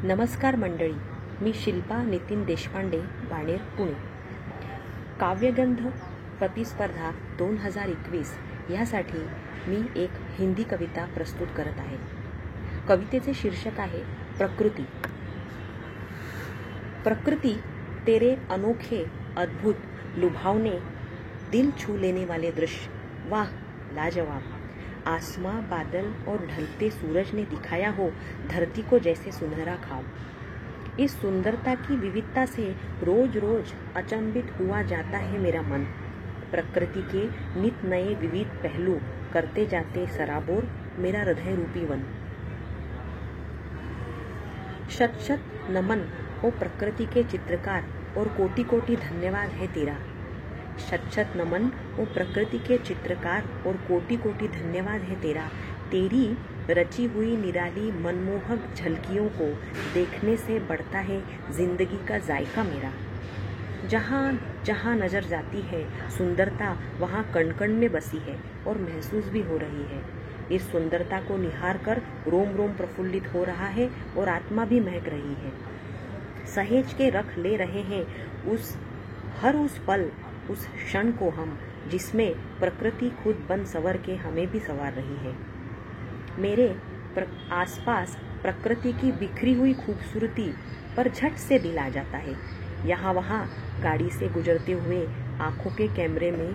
नमस्कार मंडळी, मी शिल्पा नितीन देशपांडे, बाणेर, पुणे. काव्यगंध प्रतिस्पर्धा 2021 यासाठी मी एक हिंदी कविता प्रस्तुत करत आहे. कवितेचे शीर्षक आहे प्रकृति. प्रकृति तेरे अनोखे, अद्भुत, लुभावने, दिल छू लेने वाले दृश्य, वाह लाजवाब. आसमां, बादल और ढलते सूरज ने दिखाया हो धरती को जैसे सुनहरा ख्वाब. इस सुंदरता की विविधता से रोज रोज अचंभित हुआ जाता है मेरा मन. प्रकृति के नित नए विविध पहलू करते जाते सराबोर मेरा हृदय रूपी वन. शत शत नमन ओ प्रकृति के चित्रकार और कोटि कोटि धन्यवाद है तेरा. शत शत नमन ओ प्रकृति के चित्रकार और कोटि कोटि धन्यवाद है तेरा. तेरी रची हुई निराली मनमोहक झलकियों को देखने से बढ़ता है जिंदगी का जायका मेरा. जहाँ जहाँ नजर जाती है सुंदरता वहाँ कण कण में बसी है और महसूस भी हो रही है. इस सुंदरता को निहार कर रोम रोम प्रफुल्लित हो रहा है और आत्मा भी महक रही है. सहेज के रख ले रहे हैं उस पल, उस क्षण को हम, जिसमें प्रकृति खुद बन सवर के हमें भी संवार रही है. मेरे आसपास प्रकृति की बिखरी हुई खूबसूरती पर झट से दिल आ जाता है. यहाँ वहाँ गाड़ी से गुजरते हुए आंखों के कैमरे में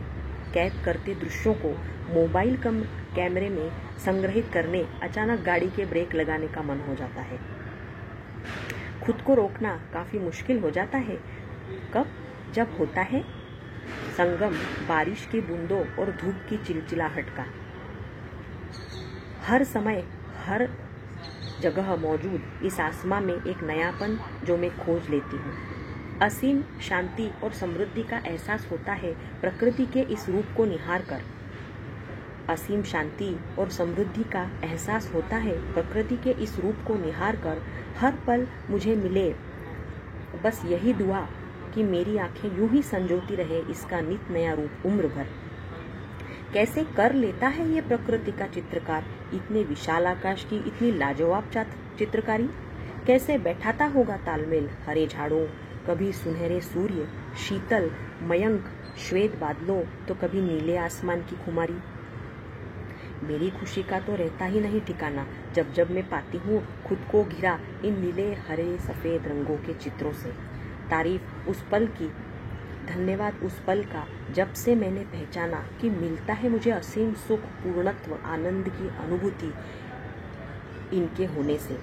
कैद करते दृश्यों को मोबाइल कैमरे में संग्रहित करने अचानक गाड़ी के ब्रेक लगाने का मन हो जाता है. खुद को रोकना काफी मुश्किल हो जाता है. कब? जब होता है संगम बारिश की बूंदों और धूप की चिलचिलाहट का. हर समय हर जगह मौजूद इस आसमां में एक नयापन जो मैं खोज लेती हूँ. असीम शांति और समृद्धि का एहसास होता है प्रकृति के इस रूप को निहार कर. असीम शांति और समृद्धि का एहसास होता है प्रकृति के इस रूप को निहार कर. हर पल मुझे मिले बस यही दुआ कि मेरी आंखें यूं ही संजोती रहे इसका नित नया रूप उम्र भर. कैसे कर लेता है ये प्रकृति का चित्रकार इतने विशाल आकाश की इतनी लाजवाब चित्रकारी. कैसे बैठाता होगा तालमेल हरे झाड़ों, कभी सुनहरे सूर्य, शीतल मयंक श्वेत बादलों तो कभी नीले आसमान की खुमारी. मेरी खुशी का तो रहता ही नहीं ठिकाना जब जब मैं पाती हूँ खुद को घिरा इन नीले हरे सफेद रंगों के चित्रों से. तारीफ उस पल की, धन्यवाद उस पल का जब से मैंने पहचाना कि मिलता है मुझे असीम सुख, पूर्णत्व, आनंद की अनुभूति इनके होने से.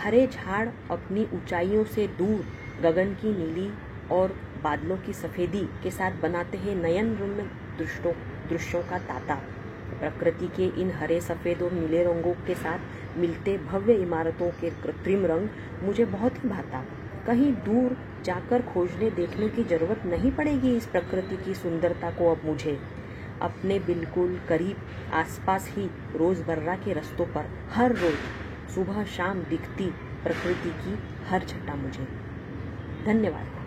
हरे झाड़ अपनी ऊंचाइयों से दूर गगन की नीली और बादलों की सफेदी के साथ बनाते हैं नयन रम्य दृश्यों का ताता. प्रकृति के इन हरे सफेद और नीले रंगों के साथ मिलते भव्य इमारतों के कृत्रिम रंग मुझे बहुत ही भाता. कहीं दूर जाकर खोजने देखने की जरूरत नहीं पड़ेगी इस प्रकृति की सुंदरता को. अब मुझे अपने बिल्कुल करीब आसपास ही रोजमर्रा के रास्तों पर हर रोज सुबह शाम दिखती प्रकृति की हर छटा मुझे. धन्यवाद.